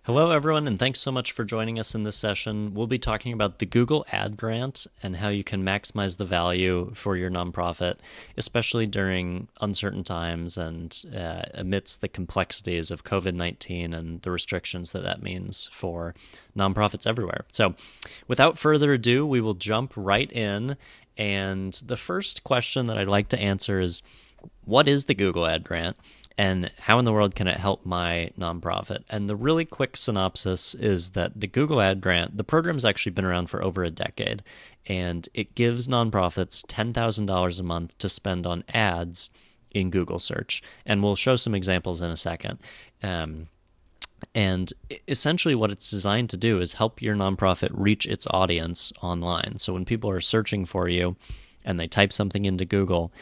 Hello, everyone, and thanks so much for joining us in this session. We'll be talking about the Google Ad Grant and how you can maximize the value for your nonprofit, especially during uncertain times and amidst the complexities of COVID-19 and the restrictions that means for nonprofits everywhere. So, without further ado, we will jump right in. And the first question that I'd like to answer is, what is the Google Ad Grant? And how in the world can it help my nonprofit? And the really quick synopsis is that the Google Ad Grant, the program's actually been around for over a decade, and it gives nonprofits $10,000 a month to spend on ads in Google search. And we'll show some examples in a second. And essentially what it's designed to do is help your nonprofit reach its audience online. So when people are searching for you and they type something into Google,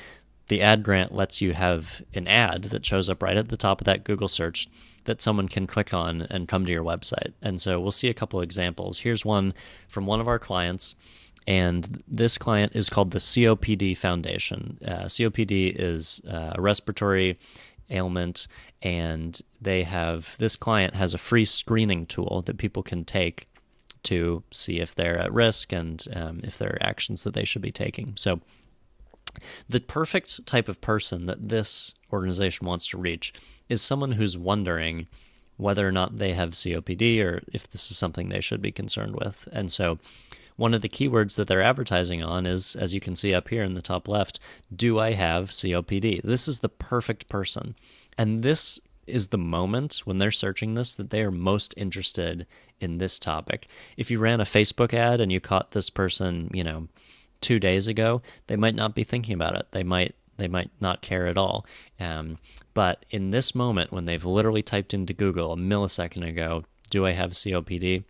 the ad grant lets you have an ad that shows up right at the top of that Google search that someone can click on and come to your website. And so we'll see a couple of examples. Here's one from one of our clients, and this client is called the COPD Foundation. COPD is a respiratory ailment, and this client has a free screening tool that people can take to see if they're at risk and if there are actions that they should be taking. So the perfect type of person that this organization wants to reach is someone who's wondering whether or not they have COPD or if this is something they should be concerned with. And so one of the keywords that they're advertising on is, as you can see up here in the top left, do I have COPD? This is the perfect person. And this is the moment when they're searching this that they are most interested in this topic. If you ran a Facebook ad and you caught this person, 2 days ago, they might not be thinking about it. They might not care at all. But in this moment, when they've literally typed into Google a millisecond ago, do I have COPD?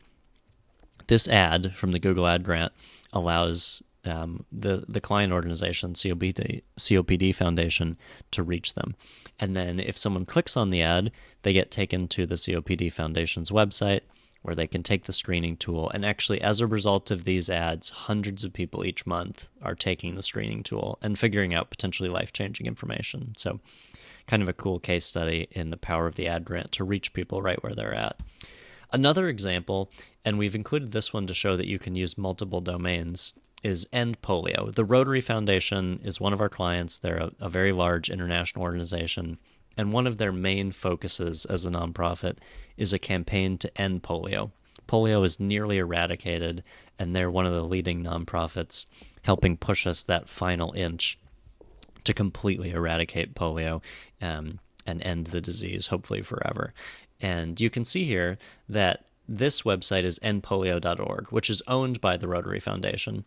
This ad from the Google Ad Grant allows the client organization, COPD Foundation, to reach them. And then if someone clicks on the ad, they get taken to the COPD Foundation's website, where they can take the screening tool. And actually, as a result of these ads, hundreds of people each month are taking the screening tool and figuring out potentially life-changing information. So kind of a cool case study in the power of the ad grant to reach people right where they're at. Another example, and we've included this one to show that you can use multiple domains, is End Polio. The Rotary Foundation is one of our clients. They're a very large international organization. And one of their main focuses as a nonprofit is a campaign to end polio. Polio is nearly eradicated, and they're one of the leading nonprofits helping push us that final inch to completely eradicate polio and end the disease, hopefully forever. And you can see here that this website is endpolio.org, which is owned by the Rotary Foundation.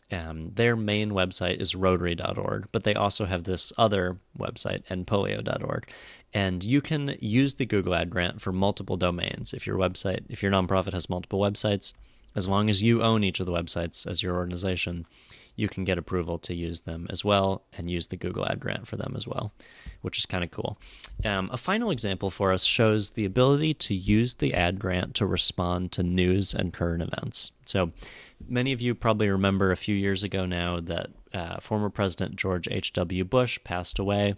Their main website is rotary.org, but they also have this other website, endpolio.org. And you can use the Google Ad Grant for multiple domains. If your nonprofit has multiple websites, as long as you own each of the websites as your organization, you can get approval to use them as well and use the Google Ad Grant for them as well, which is kind of cool. A final example for us shows the ability to use the ad grant to respond to news and current events. So many of you probably remember a few years ago now that former President George H.W. Bush passed away.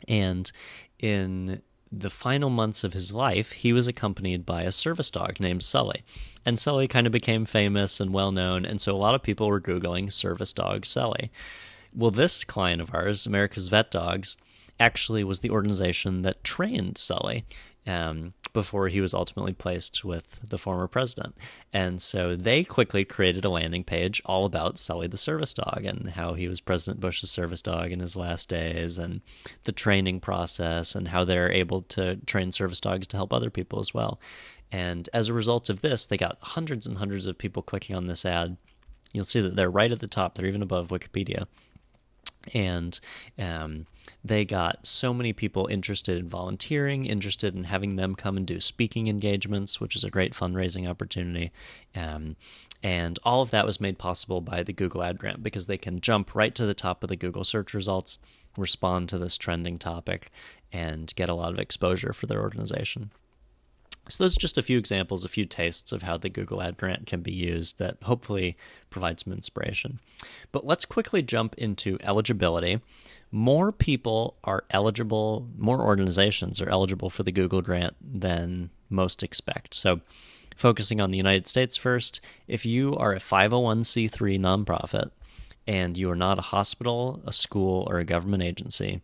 And in the final months of his life, he was accompanied by a service dog named Sully. And Sully kind of became famous and well-known, and so a lot of people were Googling service dog Sully. Well, this client of ours, America's Vet Dogs, actually was the organization that trained Sully before he was ultimately placed with the former president. And so they quickly created a landing page all about Sully the service dog and how he was President Bush's service dog in his last days and the training process and how they're able to train service dogs to help other people as well. And as a result of this, they got hundreds and hundreds of people clicking on this ad. You'll see that they're right at the top. They're even above Wikipedia. And they got so many people interested in volunteering, interested in having them come and do speaking engagements, which is a great fundraising opportunity. And all of that was made possible by the Google Ad Grant because they can jump right to the top of the Google search results, respond to this trending topic, and get a lot of exposure for their organization. So those are just a few examples, a few tastes of how the Google Ad Grant can be used that hopefully provide some inspiration. But let's quickly jump into eligibility. More people are eligible, more organizations are eligible for the Google Grant than most expect. So focusing on the United States first, if you are a 501c3 nonprofit and you are not a hospital, a school, or a government agency,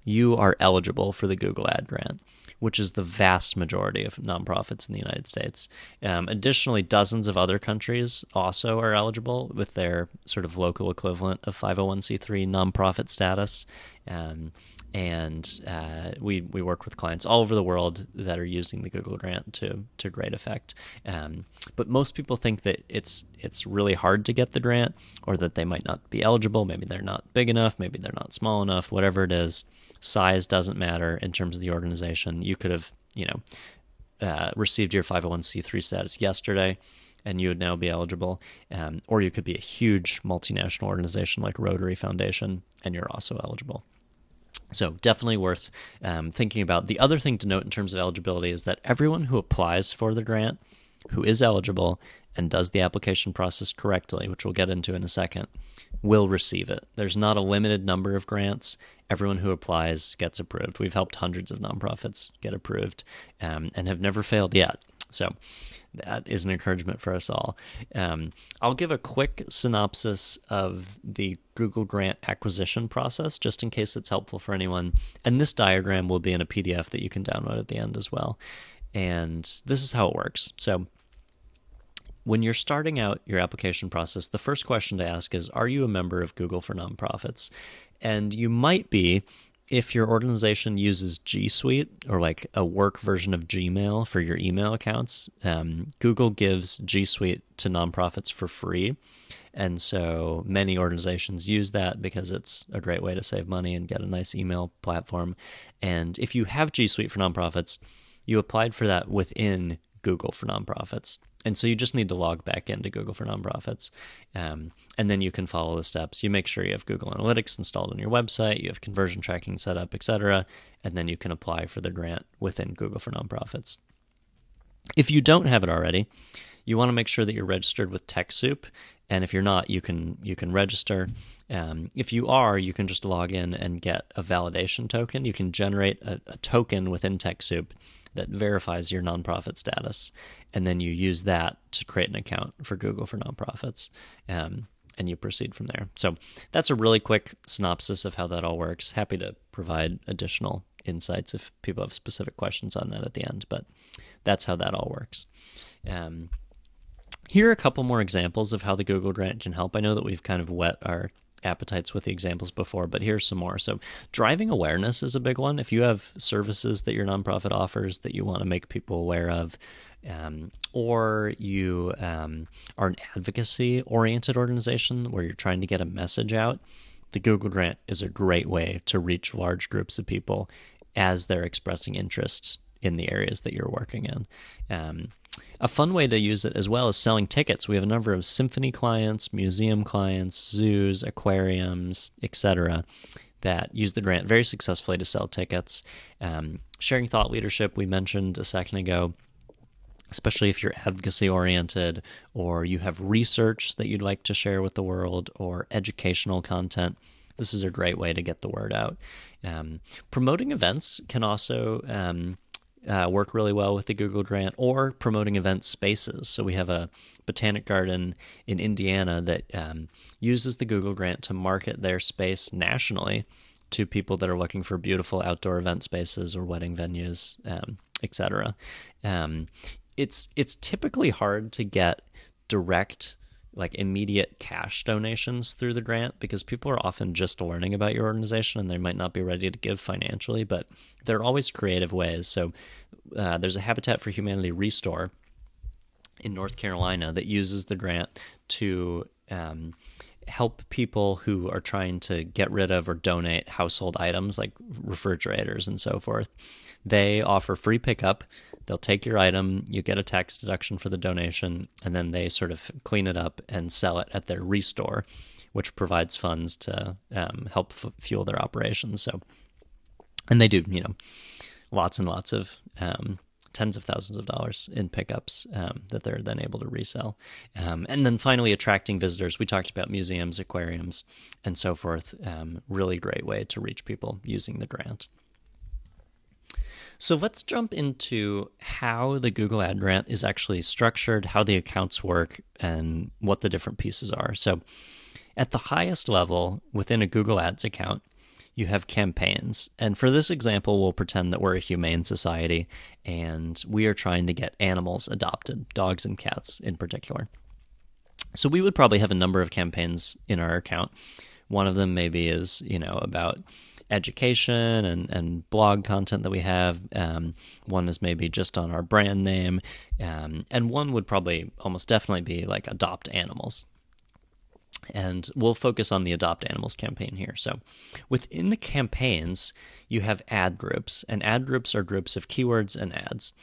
you are eligible for the Google Ad Grant, which is the vast majority of nonprofits in the United States. Additionally, dozens of other countries also are eligible with their sort of local equivalent of 501c3 nonprofit status. We work with clients all over the world that are using the Google Grant to great effect. But most people think that it's really hard to get the grant, or that they might not be eligible. Maybe they're not big enough. Maybe they're not small enough. Whatever it is, size doesn't matter in terms of the organization. You could have, received your 501c3 status yesterday, and you would now be eligible. Or you could be a huge multinational organization like Rotary Foundation, and you're also eligible. So definitely worth thinking about. The other thing to note in terms of eligibility is that everyone who applies for the grant, who is eligible and does the application process correctly, which we'll get into in a second, will receive it. There's not a limited number of grants. Everyone who applies gets approved. We've helped hundreds of nonprofits get approved and have never failed yet. So that is an encouragement for us all. I'll give a quick synopsis of the Google Grant acquisition process, just in case it's helpful for anyone. And this diagram will be in a PDF that you can download at the end as well. And this is how it works. So when you're starting out your application process, the first question to ask is, are you a member of Google for Nonprofits? And you might be if your organization uses G Suite, or like a work version of Gmail for your email accounts. Google gives G Suite to nonprofits for free. And so many organizations use that because it's a great way to save money and get a nice email platform. And if you have G Suite for nonprofits, you applied for that within Google for Nonprofits. And so you just need to log back into Google for Nonprofits. And then you can follow the steps. You make sure you have Google Analytics installed on your website, you have conversion tracking set up, etc. And then you can apply for the grant within Google for Nonprofits. If you don't have it already, you want to make sure that you're registered with TechSoup. And if you're not, you can register. If you are, you can just log in and get a validation token. You can generate a token within TechSoup that verifies your nonprofit status, and then you use that to create an account for Google for Nonprofits, and you proceed from there. So that's a really quick synopsis of how that all works. Happy to provide additional insights if people have specific questions on that at the end, but that's how that all works. Here are a couple more examples of how the Google Grant can help. I know that we've kind of whet our appetites with the examples before, but here's some more. So driving awareness is a big one. If you have services that your nonprofit offers that you want to make people aware of, or you are an advocacy-oriented organization where you're trying to get a message out, the Google Grant is a great way to reach large groups of people as they're expressing interest in the areas that you're working in. A fun way to use it as well is selling tickets. We have a number of symphony clients, museum clients, zoos, aquariums, etc., that use the grant very successfully to sell tickets. Sharing thought leadership, we mentioned a second ago, especially if you're advocacy-oriented or you have research that you'd like to share with the world or educational content. This is a great way to get the word out. Promoting events can also work really well with the Google Grant, or promoting event spaces. So we have a botanic garden in Indiana that uses the Google Grant to market their space nationally to people that are looking for beautiful outdoor event spaces or wedding venues, etc. It's typically hard to get direct, like immediate cash donations through the grant because people are often just learning about your organization and they might not be ready to give financially, but there are always creative ways. So there's a Habitat for Humanity restore in North Carolina that uses the grant to help people who are trying to get rid of or donate household items like refrigerators and so forth. They offer free pickup. They'll take your item, you get a tax deduction for the donation, and then they sort of clean it up and sell it at their restore, which provides funds to help fuel their operations. So, and they do, lots and lots of tens of thousands of dollars in pickups that they're then able to resell. And then finally, attracting visitors. We talked about museums, aquariums, and so forth. Really great way to reach people using the grant. So let's jump into how the Google Ad Grant is actually structured, how the accounts work, and what the different pieces are. So at the highest level within a Google Ads account, you have campaigns. And for this example, we'll pretend that we're a humane society and we are trying to get animals adopted, dogs and cats in particular. So we would probably have a number of campaigns in our account. One of them maybe is, about education and blog content that we have. One is maybe just on our brand name. And one would probably almost definitely be like adopt animals. And we'll focus on the Adopt Animals campaign here. So within the campaigns, you have ad groups, and ad groups are groups of keywords and ads.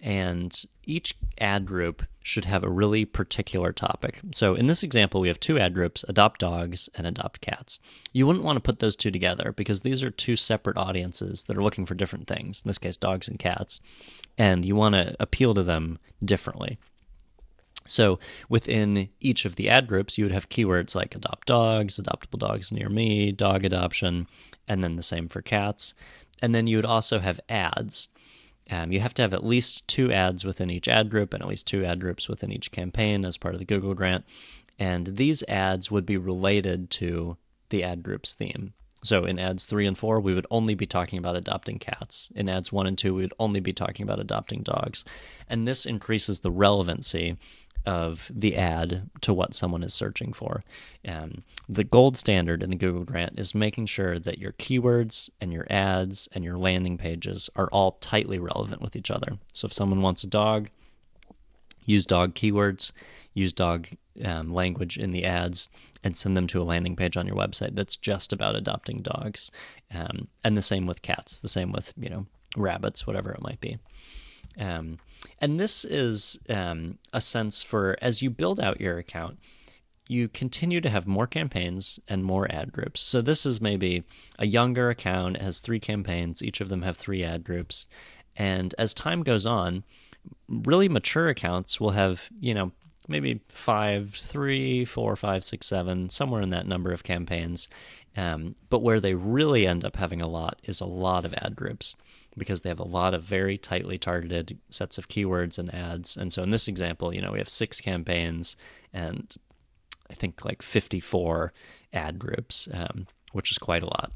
And each ad group should have a really particular topic. So in this example, we have two ad groups, Adopt Dogs and Adopt Cats. You wouldn't want to put those two together because these are two separate audiences that are looking for different things, in this case, dogs and cats, and you want to appeal to them differently. So within each of the ad groups, you would have keywords like adopt dogs, adoptable dogs near me, dog adoption, and then the same for cats. And then you would also have ads. You have to have at least 2 ads within each ad group and at least 2 ad groups within each campaign as part of the Google Grant. And these ads would be related to the ad group's theme. So in ads 3 and 4, we would only be talking about adopting cats. In ads 1 and 2, we would only be talking about adopting dogs. And this increases the relevancy of the ad to what someone is searching for. The gold standard in the Google Grant is making sure that your keywords and your ads and your landing pages are all tightly relevant with each other. So if someone wants a dog, use dog keywords, use dog language in the ads, and send them to a landing page on your website that's just about adopting dogs. And the same with cats, the same with, rabbits, whatever it might be. And this is a sense for, as you build out your account, you continue to have more campaigns and more ad groups. So this is maybe a younger account. It has 3 campaigns. Each of them have 3 ad groups. And as time goes on, really mature accounts will have, maybe 5, 3, 4, 5, 6, 7, somewhere in that number of campaigns. But where they really end up having a lot is a lot of ad groups, because they have a lot of very tightly targeted sets of keywords and ads. And so in this example, we have 6 campaigns and I think like 54 ad groups, which is quite a lot.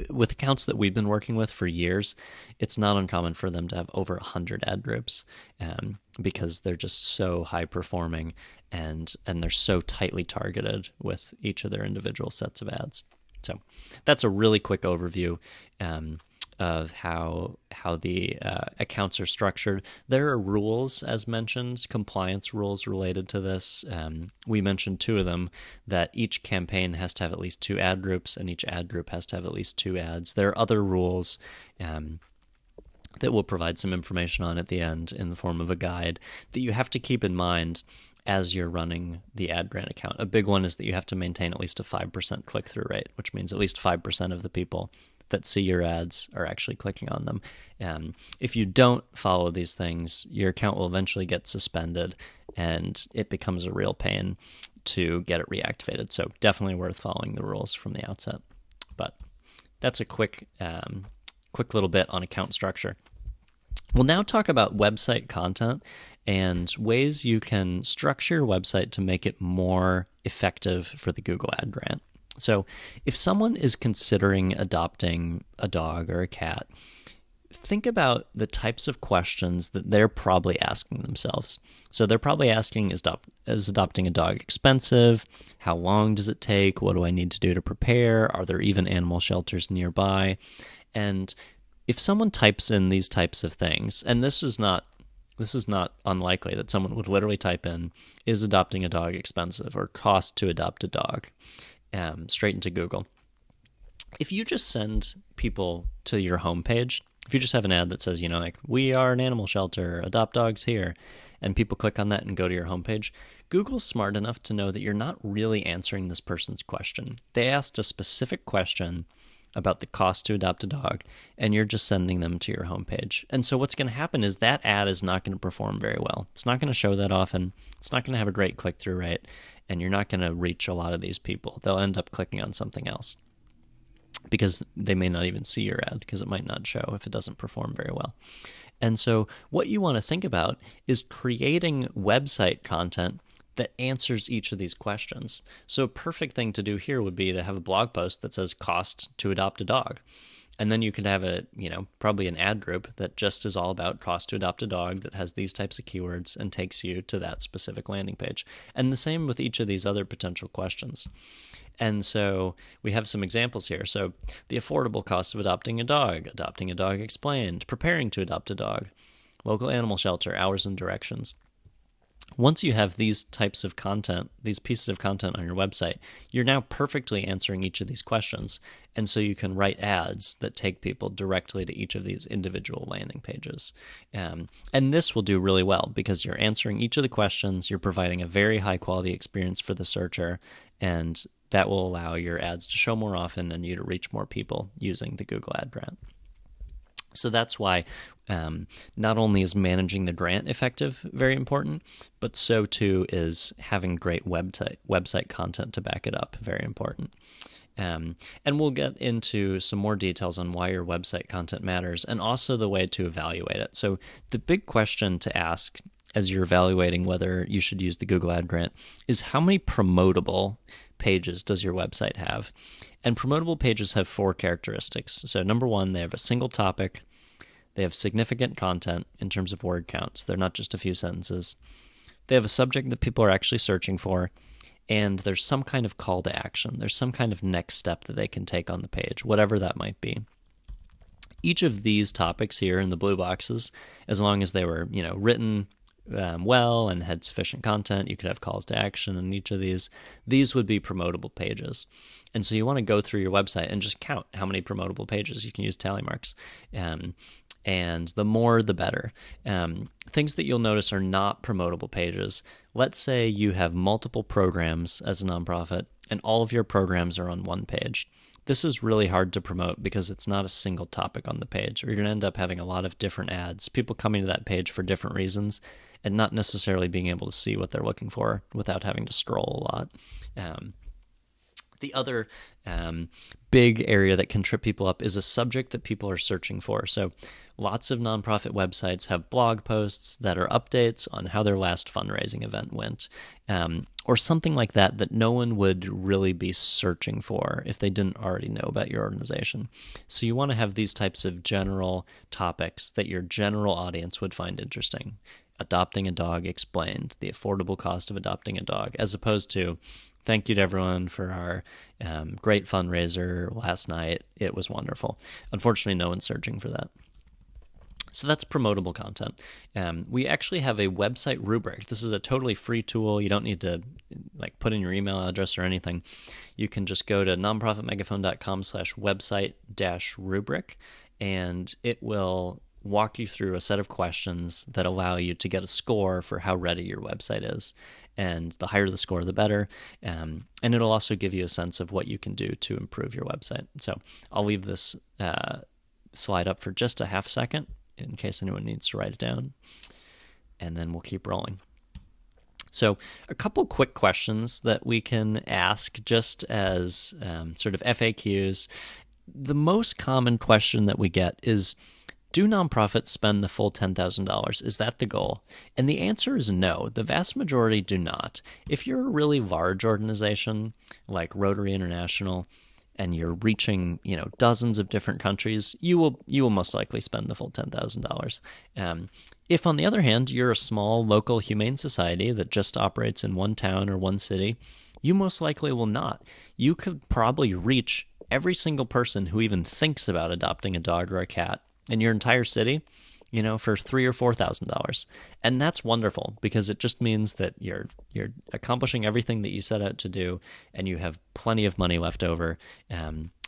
With accounts that we've been working with for years, it's not uncommon for them to have over 100 ad groups because they're just so high performing and they're so tightly targeted with each of their individual sets of ads. So that's a really quick overview of how the accounts are structured. There are rules, as mentioned, compliance rules related to this. We mentioned 2 of them, that each campaign has to have at least 2 ad groups and each ad group has to have at least 2 ads. There are other rules that we'll provide some information on at the end in the form of a guide that you have to keep in mind as you're running the ad grant account. A big one is that you have to maintain at least a 5% click-through rate, which means at least 5% of the people that see your ads are actually clicking on them. If you don't follow these things, your account will eventually get suspended and it becomes a real pain to get it reactivated. So definitely worth following the rules from the outset. But that's a quick little bit on account structure. We'll now talk about website content and ways you can structure your website to make it more effective for the Google Ad Grant. So if someone is considering adopting a dog or a cat, think about the types of questions that they're probably asking themselves. So they're probably asking, is adopting a dog expensive? How long does it take? What do I need to do to prepare? Are there even animal shelters nearby? And if someone types in these types of things, and this is not unlikely that someone would literally type in, is adopting a dog expensive, or cost to adopt a dog, straight into Google. If you just send people to your homepage, if you just have an ad that says, we are an animal shelter, adopt dogs here, and people click on that and go to your homepage, Google's smart enough to know that you're not really answering this person's question. They asked a specific question about the cost to adopt a dog, and you're just sending them to your homepage. And so what's going to happen is that ad is not going to perform very well. It's not going to show that often. It's not going to have a great click-through rate, and you're not going to reach a lot of these people. They'll end up clicking on something else. because they may not even see your ad because it might not show if it doesn't perform very well. And so what you want to think about is creating website content that answers each of these questions. So a perfect thing to do here would be to have a blog post that says cost to adopt a dog. And then you could have probably an ad group that just is all about cost to adopt a dog that has these types of keywords and takes you to that specific landing page. And the same with each of these other potential questions. And so we have some examples here. So the affordable cost of adopting a dog explained, preparing to adopt a dog, local animal shelter, hours and directions. Once you have these types of content, these pieces of content on your website, you're now perfectly answering each of these questions. And so you can write ads that take people directly to each of these individual landing pages. And this will do really well because you're answering each of the questions, you're providing a very high quality experience for the searcher, and that will allow your ads to show more often and you to reach more people using the Google Ad Grant. So that's why not only is managing the grant effective very important, but so too is having great website content to back it up very important. And we'll get into some more details on why your website content matters and also the way to evaluate it. So the big question to ask as you're evaluating whether you should use the Google Ad Grant is how many promotable pages does your website have? And promotable pages have 4 characteristics. So number 1, they have a single topic. They have significant content in terms of word counts. They're not just a few sentences. They have a subject that people are actually searching for. And there's some kind of call to action. There's some kind of next step that they can take on the page, whatever that might be. Each of these topics here in the blue boxes, as long as they were, written well and had sufficient content, you could have calls to action in each of these would be promotable pages. And so you want to go through your website and just count how many promotable pages. You can use tally marks. And the more, the better. Things that you'll notice are not promotable pages. Let's say you have multiple programs as a nonprofit and all of your programs are on one page. This is really hard to promote because it's not a single topic on the page, or you're going to end up having a lot of different ads, people coming to that page for different reasons and not necessarily being able to see what they're looking for without having to scroll a lot. The other big area that can trip people up is a subject that people are searching for. So lots of nonprofit websites have blog posts that are updates on how their last fundraising event went, or something like that that no one would really be searching for if they didn't already know about your organization. So you want to have these types of general topics that your general audience would find interesting. Adopting a dog explained, the affordable cost of adopting a dog, as opposed to thank you to everyone for our great fundraiser last night. It was wonderful. Unfortunately, no one's searching for that. So that's promotable content. We actually have a website rubric. This is a totally free tool. You don't need to put in your email address or anything. You can just go to nonprofitmegaphone.com/website-rubric, and it will walk you through a set of questions that allow you to get a score for how ready your website is. And the higher the score, the better. And it'll also give you a sense of what you can do to improve your website. So I'll leave this slide up for just a half second in case anyone needs to write it down. And then we'll keep rolling. So a couple quick questions that we can ask just as sort of FAQs. The most common question that we get is, do nonprofits spend the full $10,000? Is that the goal? And the answer is no. The vast majority do not. If you're a really large organization like Rotary International and you're reaching, dozens of different countries, you will most likely spend the full $10,000. If, on the other hand, you're a small local humane society that just operates in one town or one city, you most likely will not. You could probably reach every single person who even thinks about adopting a dog or a cat in your entire city, for $3,000 or $4,000, and that's wonderful because it just means that you're accomplishing everything that you set out to do, and you have plenty of money left over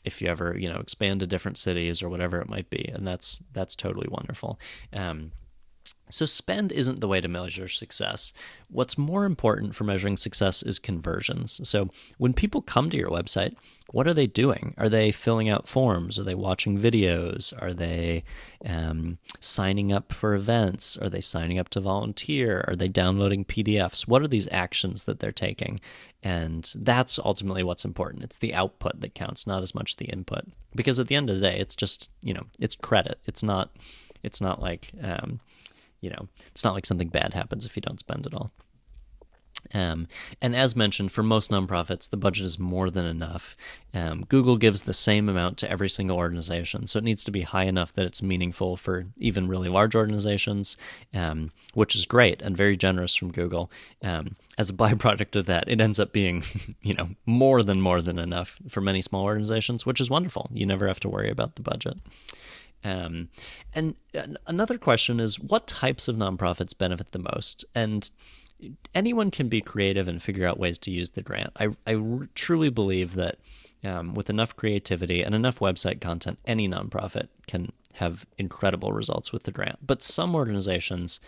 if you ever expand to different cities or whatever it might be, and that's totally wonderful. So spend isn't the way to measure success. What's more important for measuring success is conversions. So when people come to your website, what are they doing? Are they filling out forms? Are they watching videos? Are they signing up for events? Are they signing up to volunteer? Are they downloading PDFs? What are these actions that they're taking? And that's ultimately what's important. It's the output that counts, not as much the input. Because at the end of the day, it's just, it's credit. It's not like it's not like something bad happens if you don't spend it all. And as mentioned, for most nonprofits, the budget is more than enough. Google gives the same amount to every single organization, so it needs to be high enough that it's meaningful for even really large organizations, which is great and very generous from Google. As a byproduct of that, it ends up being, more than enough for many small organizations, which is wonderful. You never have to worry about the budget. And another question is, what types of nonprofits benefit the most? And anyone can be creative and figure out ways to use the grant. I truly believe that with enough creativity and enough website content, any nonprofit can have incredible results with the grant. But some organizations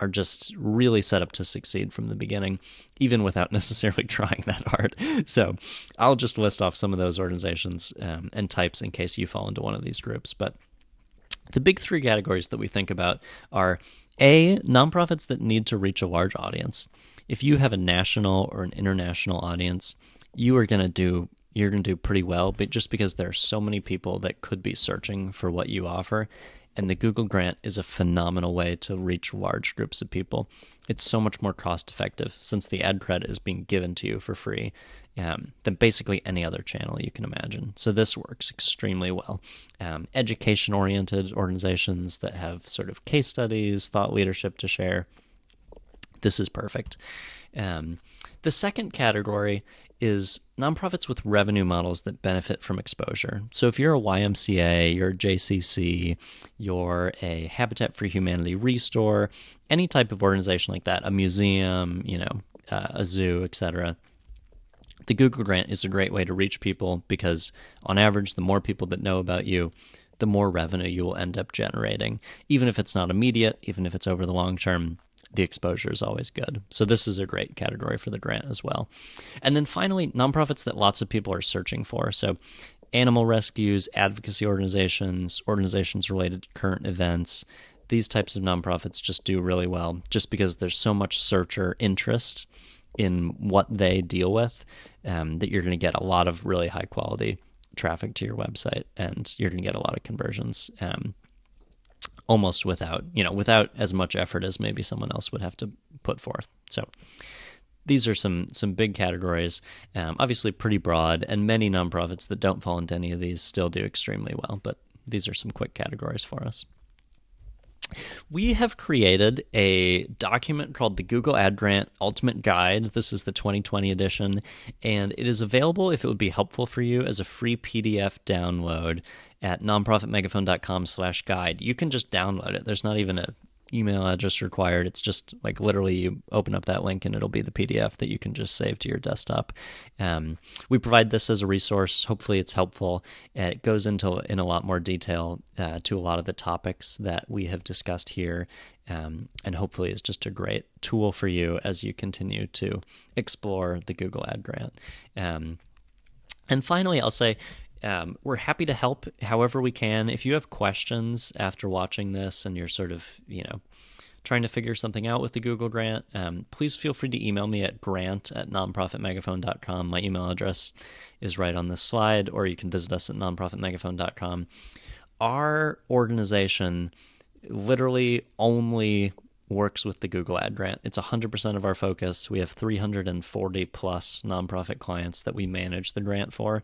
are just really set up to succeed from the beginning, even without necessarily trying that hard. So I'll just list off some of those organizations and types in case you fall into one of these groups. But the big three categories that we think about are A, nonprofits that need to reach a large audience. If you have a national or an international audience, you're going to do pretty well, but just because there are so many people that could be searching for what you offer, and the Google grant is a phenomenal way to reach large groups of people. It's so much more cost effective since the ad credit is being given to you for free than basically any other channel you can imagine. So this works extremely well. Education-oriented organizations that have sort of case studies, thought leadership to share, this is perfect. The second category is nonprofits with revenue models that benefit from exposure. So if you're a YMCA, you're a JCC, you're a Habitat for Humanity Restore, any type of organization like that, a museum, a zoo, etc., the Google grant is a great way to reach people because, on average, the more people that know about you, the more revenue you will end up generating. Even if it's not immediate, even if it's over the long term, the exposure is always good. So this is a great category for the grant as well. And then finally, nonprofits that lots of people are searching for. So animal rescues, advocacy organizations, organizations related to current events, these types of nonprofits just do really well just because there's so much searcher interest in what they deal with that you're going to get a lot of really high quality traffic to your website, and you're going to get a lot of conversions almost without as much effort as maybe someone else would have to put forth. So these are some big categories, obviously pretty broad, and many nonprofits that don't fall into any of these still do extremely well, but these are some quick categories for us. We have created a document called the Google Ad Grant Ultimate Guide. This is the 2020 edition, and it is available, if it would be helpful for you, as a free PDF download at nonprofitmegaphone.com/guide. You can just download it. There's not even an email address required. It's just like literally you open up that link and it'll be the PDF that you can just save to your desktop. We provide this as a resource. Hopefully it's helpful. It goes in a lot more detail to a lot of the topics that we have discussed here, and hopefully it's just a great tool for you as you continue to explore the Google Ad Grant. And finally, I'll say, we're happy to help however we can. If you have questions after watching this and you're sort of, trying to figure something out with the Google grant, please feel free to email me at grant@nonprofitmegaphone.com. My email address is right on this slide, or you can visit us at nonprofitmegaphone.com. Our organization literally only works with the Google Ad Grant. It's 100% of our focus. We have 340 plus nonprofit clients that we manage the grant for.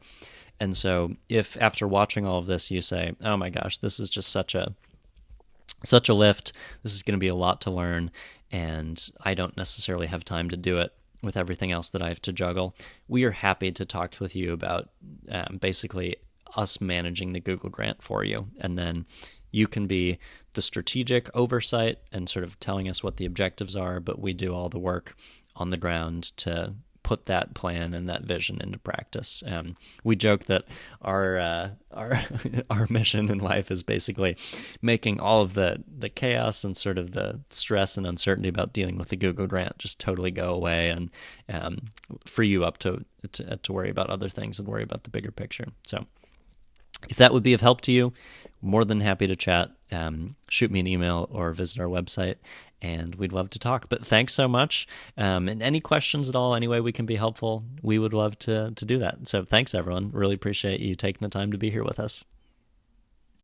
And so if after watching all of this you say, oh my gosh, this is just such a lift, this is going to be a lot to learn, and I don't necessarily have time to do it with everything else that I have to juggle, we are happy to talk with you about basically us managing the Google grant for you. And then you can be the strategic oversight and sort of telling us what the objectives are, but we do all the work on the ground to put that plan and that vision into practice. We joke that our our mission in life is basically making all of the chaos and sort of the stress and uncertainty about dealing with the Google grant just totally go away, and free you up to worry about other things and worry about the bigger picture. So if that would be of help to you, more than happy to chat. Shoot me an email or visit our website, and we'd love to talk. But thanks so much. And any questions at all, any way we can be helpful, we would love to do that. So thanks, everyone. Really appreciate you taking the time to be here with us.